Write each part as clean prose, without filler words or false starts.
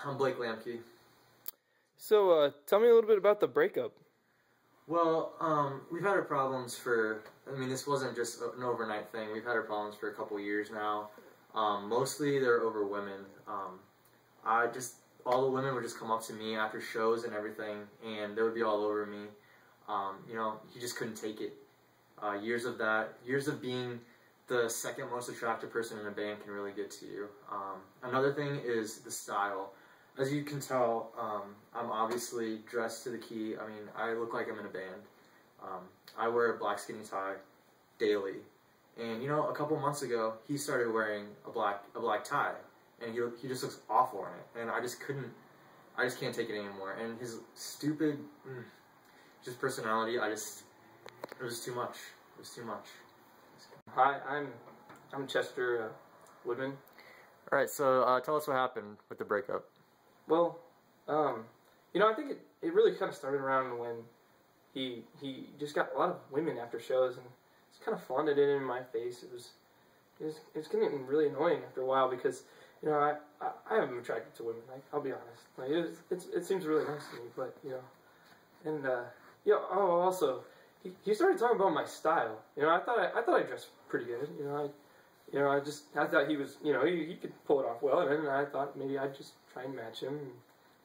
I'm Blake Lamke. So, tell me a little bit about the breakup. Well, we've had our problems for, I mean, this wasn't just an overnight thing. We've had our problems for a couple years now. Mostly they're over women. All the women would just come up to me after shows and everything, and they would be all over me. You know, you just couldn't take it. Years of that, years of being the second most attractive person in a band can really get to you. Another thing is the style. As you can tell, I'm obviously dressed to the key. I mean, I look like I'm in a band. I wear a black skinny tie daily. And you know, a couple months ago, he started wearing a black tie, and he just looks awful in it. And I just can't take it anymore. And his stupid, just personality, it was too much. It was too much. Hi, I'm Chester Woodman. All right, so tell us what happened with the breakup. Well, you know, I think it really kind of started around when he just got a lot of women after shows, and just kind of flaunted it in my face. It was getting really annoying after a while because, you know, I am attracted to women. Like, I'll be honest. Like, it seems really nice to me, but you know, and you know, oh, also he started talking about my style. You know, I thought I dressed pretty good. You know, I thought he was, you know, he could pull it off well, and I thought maybe I'd just try and match him and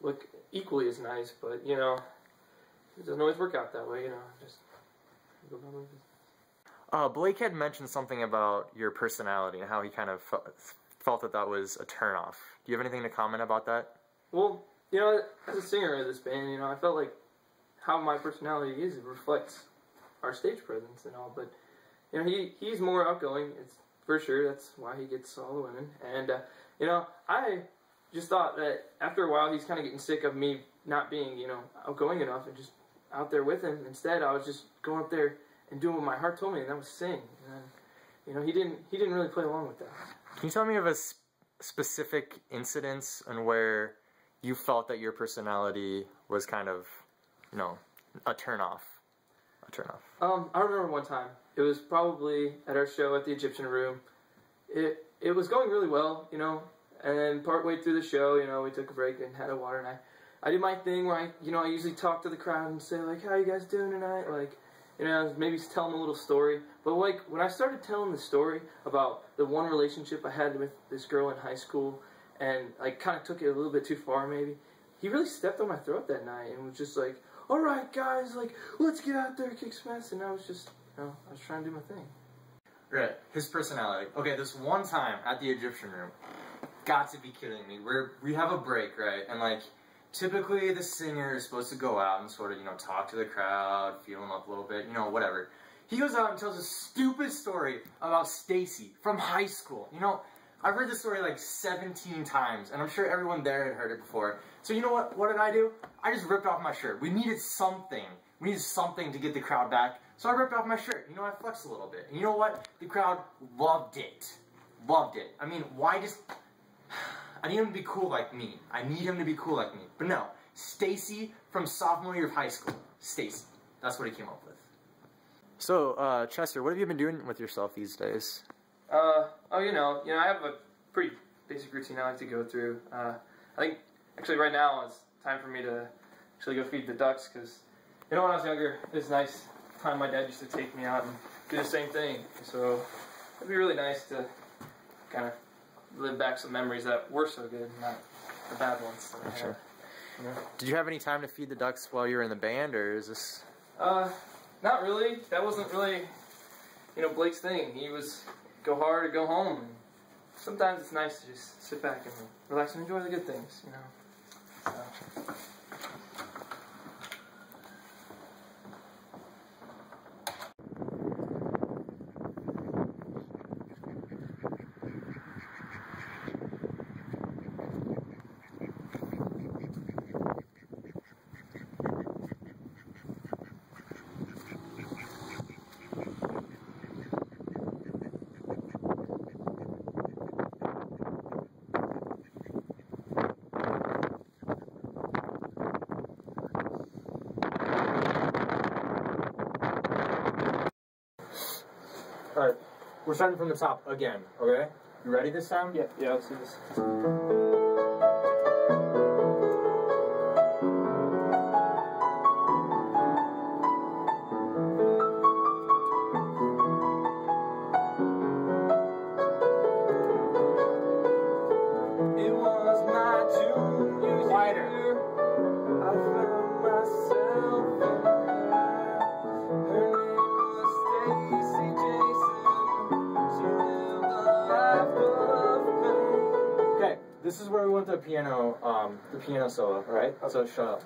look equally as nice, but, you know, it doesn't always work out that way, you know, just go about my business. Blake had mentioned something about your personality and how he kind of felt that was a turnoff. Do you have anything to comment about that? Well, you know, as a singer of this band, you know, I felt like how my personality is, it reflects our stage presence and all, but, you know, he's more outgoing, it's for sure, that's why he gets all the women, and, you know, I just thought that after a while he's kind of getting sick of me not being, you know, outgoing enough and just out there with him. Instead, I was just going up there and doing what my heart told me, and that was sing. And you know, he didn't really play along with that. Can you tell me of a specific incidents and where you felt that your personality was kind of, you know, a turnoff? I remember one time. It was probably at our show at the Egyptian Room. It was going really well, you know. And then partway through the show, you know, we took a break and had a water, and I did my thing where I usually talk to the crowd and say, like, how you guys doing tonight? Like, you know, maybe tell them a little story. But, like, when I started telling the story about the one relationship I had with this girl in high school, and, like, kind of took it a little bit too far, maybe, he really stepped on my throat that night and was just like, all right, guys, like, let's get out there and kick some ass. And I was just, you know, I was trying to do my thing. Right, his personality. Okay, this one time at the Egyptian Room, got to be kidding me. We have a break, right? And like, typically the singer is supposed to go out and sort of, you know, talk to the crowd, feel them up a little bit, you know, whatever. He goes out and tells a stupid story about Stacy from high school. You know, I've heard this story like 17 times, and I'm sure everyone there had heard it before. So you know what? What did I do? I just ripped off my shirt. We needed something. We needed something to get the crowd back. So I ripped off my shirt. You know, I flexed a little bit. And you know what? The crowd loved it. Loved it. I mean, why just... I need him to be cool like me. I need him to be cool like me. But no, Stacy from sophomore year of high school. Stacy. That's what he came up with. So, Chester, what have you been doing with yourself these days? Oh, you know, I have a pretty basic routine I like to go through. I think, actually right now, it's time for me to actually go feed the ducks, because, you know, when I was younger, it was nice time my dad used to take me out and do the same thing. So, it'd be really nice to kind of live back some memories that were so good, not the bad ones. Sure. Yeah. Did you have any time to feed the ducks while you were in the band, or is this... Not really. That wasn't really, you know, Blake's thing. He was go hard or go home. And sometimes it's nice to just sit back and relax and enjoy the good things, you know. So. Alright, we're starting from the top again, okay? You ready this time? Yeah, let's do this. Spider. I found myself in her name was Stacy Jason. She lived a life of pain. Okay, this is where we want the piano solo, alright? So shut up.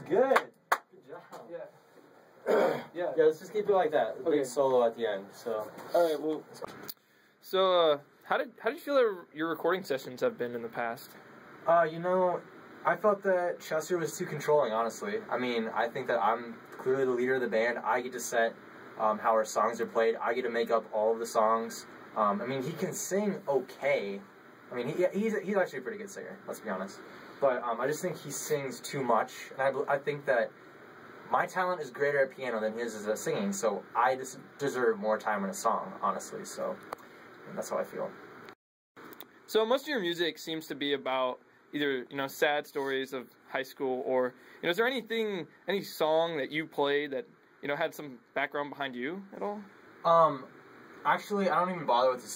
Good. Good job. Yeah. Yeah, let's just keep it like that. Okay. Big solo at the end. So. All right. Well. So, how did you feel that your recording sessions have been in the past? You know, I felt that Chester was too controlling. Honestly, I mean, I think that I'm clearly the leader of the band. I get to set how our songs are played. I get to make up all of the songs. I mean, he can sing okay. I mean, he's actually a pretty good singer. Let's be honest. But I just think he sings too much, and I think that my talent is greater at piano than his is at singing, so I just deserve more time in a song, honestly, so that's how I feel. So most of your music seems to be about either, sad stories of high school, or, is there any song that you played that, had some background behind you at all? Actually, I don't even bother with the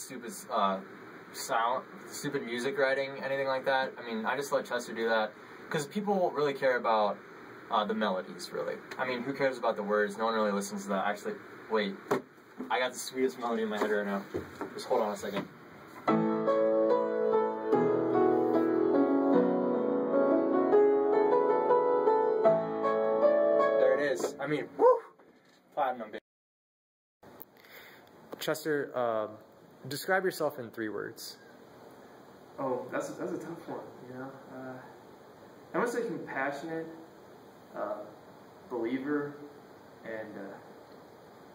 stupid music writing, anything like that. I mean, I just let Chester do that, because people really care about the melodies, really. I mean, who cares about the words? No one really listens to that. Actually, wait, I got the sweetest melody in my head right now. Just hold on a second. There it is. I mean, woo! Platinum, baby. Chester, describe yourself in 3 words. Oh, that's a tough one, I would say compassionate, believer, and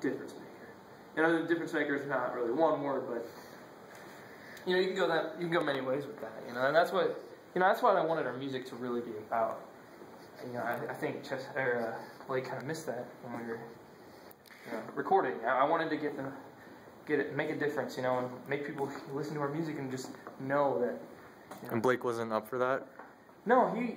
difference maker. The difference maker is not really one word, but you can go many ways with that. And that's what I wanted our music to really be about. I think Blake kind of missed that when we were recording. I wanted to make a difference, and make people listen to our music and just know that. And Blake wasn't up for that? No, he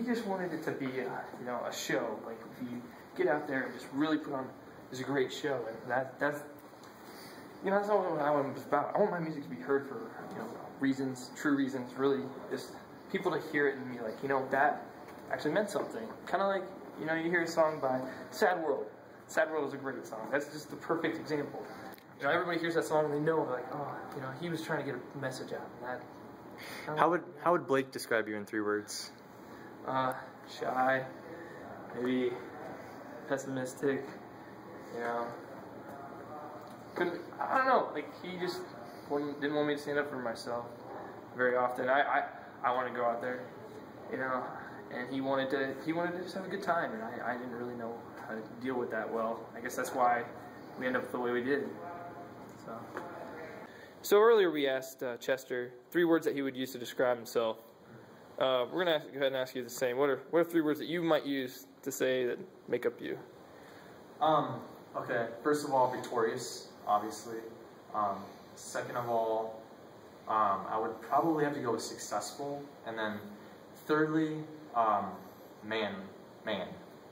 just wanted it to be a show. Like, if you get out there and just really put on this great show, and that's all what I was about. I want my music to be heard for reasons, true reasons, really just people to hear it and be like, that actually meant something. Kind of like you hear a song by Sad World. Sad World is a great song. That's just the perfect example. Everybody hears that song and they know, like, he was trying to get a message out. And How would Blake describe you in 3 words? Shy, maybe pessimistic. I don't know. Like, he just didn't want me to stand up for myself very often. I want to go out there, and he wanted to just have a good time, and I didn't really know how to deal with that well. I guess that's why we ended up the way we did. So earlier we asked Chester 3 words that he would use to describe himself. We're going to go ahead and ask you the same. What are 3 words that you might use to say that make up you? Okay, first of all, victorious, obviously. Second of all, I would probably have to go with successful. And then thirdly, man.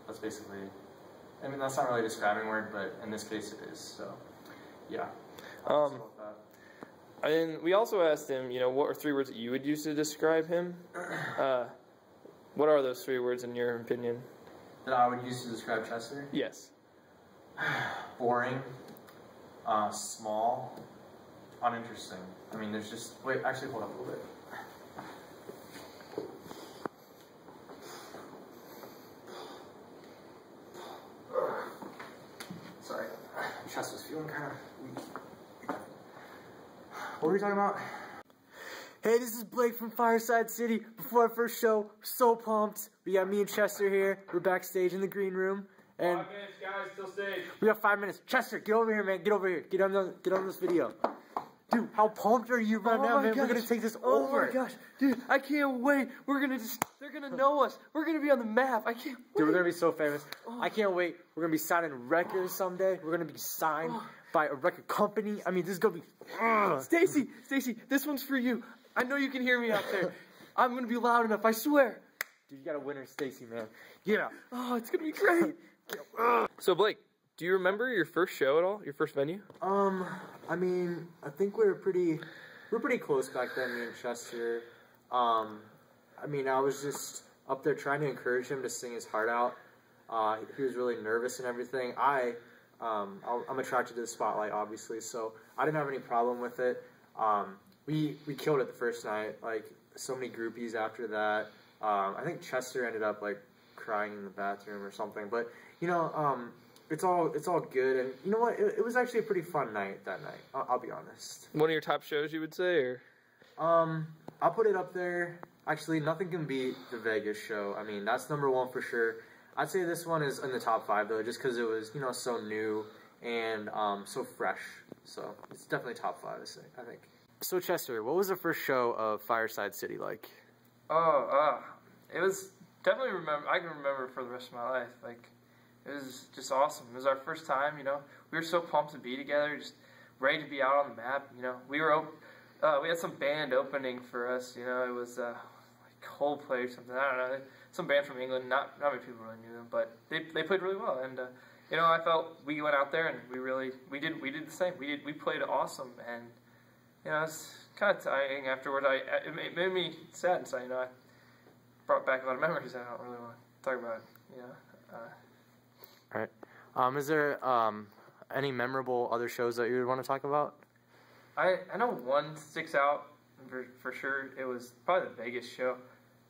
That's basically, I mean, that's not really a describing word, but in this case it is, so, yeah. And we also asked him, what are 3 words that you would use to describe him? What are those 3 words in your opinion? That I would use to describe Chester? Yes. Boring, small, uninteresting. I mean, there's just, wait, actually hold up a little bit. Sorry, chest was feeling kind of weak. What were we talking about? Hey, this is Blake from Fireside City. Before our first show, we're so pumped. We got me and Chester here. We're backstage in the green room. And 5 minutes, guys, still stage. We got 5 minutes. Chester, get over here, man. Get over here. Get on this video. Dude, how pumped are you right now, man? We're gonna take this over. Oh my gosh, dude, I can't wait. They're gonna know us. We're gonna be on the map. I can't wait. Dude, we're gonna be so famous. I can't wait. We're gonna be signing records someday. We're gonna be signed by a record company. I mean, this is gonna be. Stacy, this one's for you. I know you can hear me out there. I'm gonna be loud enough. I swear. Dude, you got a winner, Stacy, man. Yeah. Oh, it's gonna be great. So Blake, do you remember your first show at all? Your first venue? I mean, I think we were pretty close back then, me and Chester. I mean, I was just up there trying to encourage him to sing his heart out. He was really nervous and everything. I'm attracted to the spotlight, obviously, so I didn't have any problem with it. We killed it the first night. Like, so many groupies after that. I think Chester ended up like crying in the bathroom or something. But you know, it's all good. And you know what? It was actually a pretty fun night that night. I'll be honest. One of your top shows, you would say, or? I'll put it up there. Actually, nothing can beat the Vegas show. I mean, that's #1 for sure. I'd say this one is in the top 5 though, just because it was, you know, so new and so fresh. So it's definitely top 5, I think. So Chester, what was the first show of Fireside City like? It was definitely I can remember it for the rest of my life. Like, it was just awesome. It was our first time, you know. We were so pumped to be together, just ready to be out on the map. You know, we had some band opening for us. You know, it was like Coldplay or something. I don't know, some band from England. Not many people really knew them, but they played really well. And you know, I felt we went out there and we did the same. We played awesome, and you know, it's kind of tiring afterward. It made me sad inside. You know, I brought back a lot of memories I don't really want to talk about. You know. All right. Is there any memorable other shows that you would want to talk about? I know one sticks out for sure. It was probably the Vegas show.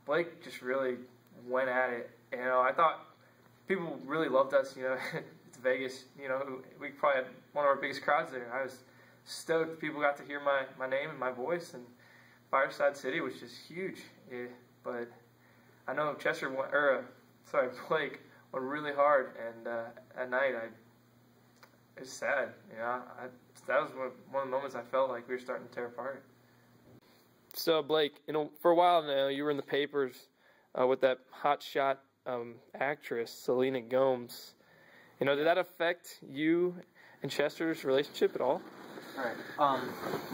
Blake just really went at it. You know, I thought people really loved us. You know, it's Vegas. You know, we probably had one of our biggest crowds there. I was stoked. People got to hear my name and my voice in Fireside City, which is huge. Yeah, but I know Blake went really hard, and at night it's sad. You know, that was one of the moments I felt like we were starting to tear apart. So Blake, you know, for a while now, you were in the papers with that hotshot actress Selena Gomez. You know, did that affect you and Chester's relationship at all? All right.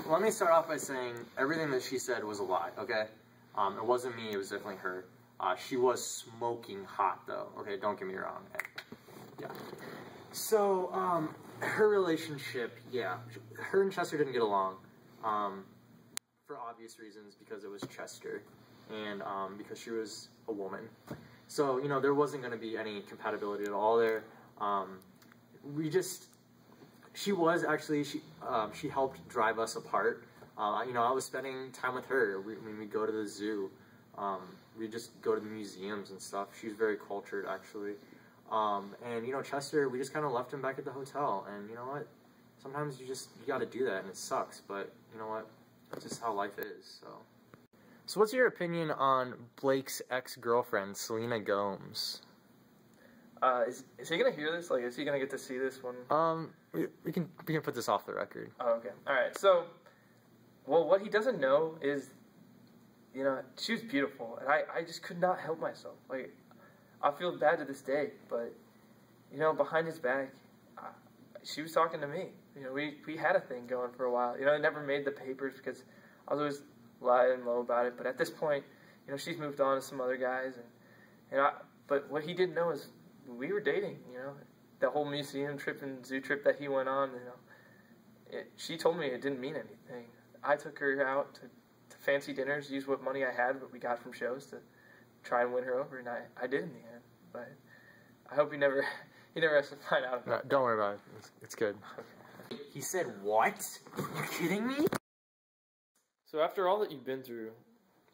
Let me start off by saying everything that she said was a lie. Okay. It wasn't me. It was definitely her. She was smoking hot, though. Okay, don't get me wrong. Yeah. So, her relationship, yeah, her and Chester didn't get along, for obvious reasons, because it was Chester, and because she was a woman. So, you know, there wasn't going to be any compatibility at all there. She helped drive us apart. You know, I was spending time with her when we go to the zoo. We just go to the museums and stuff. She's very cultured, actually. And, you know, Chester, we just kind of left him back at the hotel. And you know what? Sometimes you got to do that, and it sucks. But you know what? That's just how life is, so. So what's your opinion on Blake's ex-girlfriend, Selena Gomez? Is he going to hear this? Like, is he going to get to see this one? We can put this off the record. Oh, okay. All right. So, well, what he doesn't know is, you know, she was beautiful, and I just could not help myself. Like, I feel bad to this day, but, you know, behind his back, she was talking to me. You know, we had a thing going for a while. You know, it never made the papers because I was always lying low about it. But at this point, you know, she's moved on to some other guys, but what he didn't know is we were dating. You know, the whole museum trip and zoo trip that he went on. You know, she told me it didn't mean anything. I took her out to fancy dinners, used what money I had, what we got from shows, to try and win her over, and I did in the end. But I hope he never has to find out about it. Don't worry about it. It's good. Okay. He said, what? You're kidding me? So after all that you've been through,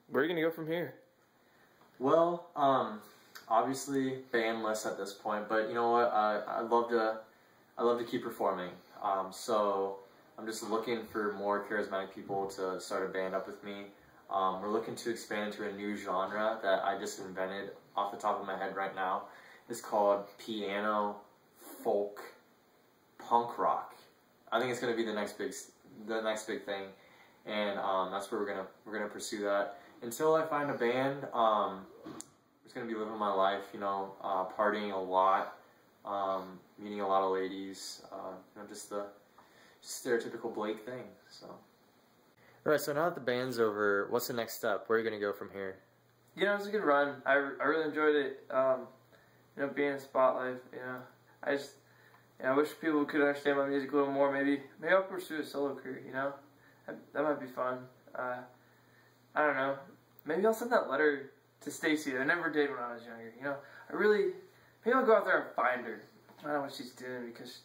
where are you going to go from here? Well, obviously bandless at this point, but you know what? I love to keep performing. So I'm just looking for more charismatic people to start a band up with me. We're looking to expand into a new genre that I just invented off the top of my head right now. It's called piano folk punk rock. I think it's going to be the next the next big thing, and that's where we're gonna pursue that. Until I find a band, I'm just gonna be living my life, you know, partying a lot, meeting a lot of ladies, you know, just the stereotypical Blake thing. So. All right. So now that the band's over, what's the next step? Where are you gonna go from here? You know, it was a good run. I really enjoyed it. You know, being in Spotlight. You know, I wish people could understand my music a little more. Maybe I'll pursue a solo career. You know, that might be fun. I don't know. Maybe I'll send that letter to Stacy. I never did when I was younger. You know, maybe I'll go out there and find her. I don't know what she's doing because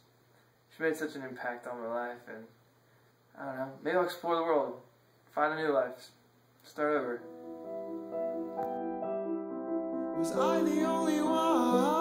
she made such an impact on my life, and I don't know. Maybe I'll explore the world, find a new life, start over. Was I the only one?